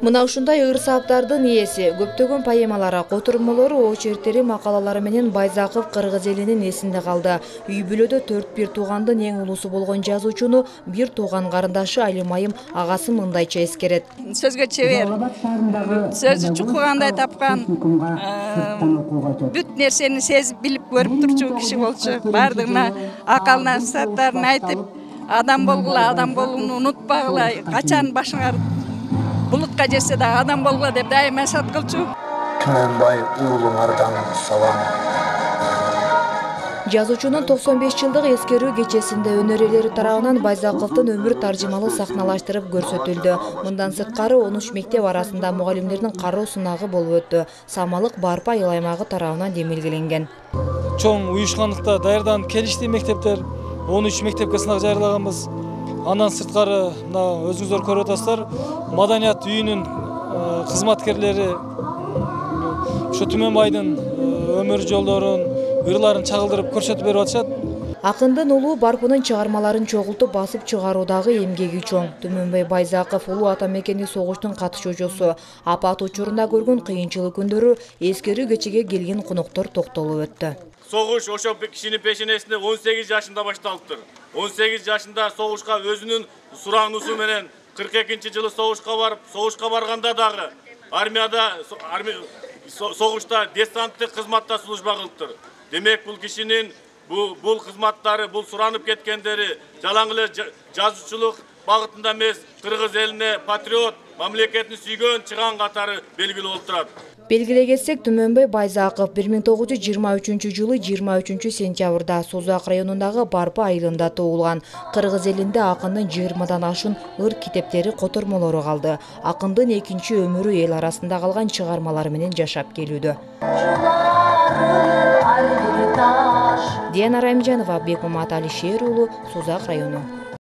Мына ушундай ырсаптардын ээси көптөгөн поэмалары, котормолору, очерктери, макалалары менен Байзаков кыргыз элинин эсинде калды. Үй бүлөдө 4 туугандын эң улусу болгон жазуучуну бир тууган карындашы Алимайым агасы мындайча эскерет. Сөзгө чебер, сөзү чукугандай тапкан, бүт нерсени сезип билип көрүп турчу киши болчу. Бардыгына акыл насааттарын айтып, адам болгула, адам болууну унутпагыла, качан башыңар булутка жетсе да адам болгула деп дайыма эсат кылчу. Түмөнбай уулуңардан салам. Жазуучунун 95 жылдык эскерүү кечесинде өнөр ээлери тарабынан Байзаковдун өмүр таржымалуу сахналаштырып көрсөтүлдү. Мындан сырткары 13 мектеп арасында мугалимдердин кароо сынагы болуп өттү. Самалык Барпа айыл аймагы тарабынан демилгеленген. Чоң уюшкандыкта даярданып келишти мектептер. 13 мектепке сынак жайырлаганбыз. Андан сырткары өзүңүздөр көрүп атасыздар, маданият үйүнүн кызматкерлери ушу Түмөнбайдын өмүр жолдорун, ырларын чагылдырып көрсөтүп берип атышат. Акындын улуу Барпынын чыгармаларын чогултуп басып чыгаруудагы эмгеги чоң. Түмөнбай Байзаков улуу ата мекендик согуштун катышуучусу. Апат учурунда көргөн кыйынчылык күндөрү эскерүү кечеге келген конуктор токтолуп өттү. Согуш ошо кишинин пешенесинде 18 жашында башталыптыр. 18 жашында согушка өзүнүн сураануусу менен 42-жылы согушка барып, согушка барганда дагы армияда согушта десанттык кызматта служба кылыптыр. Демек бул кишинин бул кызматтары, бул суранып кеткендери жалаң эле жазуучулук багытында эмес, кыргыз элине патриот, мамлекетин сүйгөн чыган катары белгилүү болуп турат. Белгилей кетсек, Түмөнбай Байзаков 1923 жылы 23 сентябрда Созак районундагы Барпа айылында туулган. Кыргыз элинде акындын 20дан ашын ыр китептери, котормолору калды. Акындын экинчи өмүрү эл арасында калган чыгармалары менен жашап келүүдө. Диана Раймжанова, Бекмамат Алишер уулу, Созак району.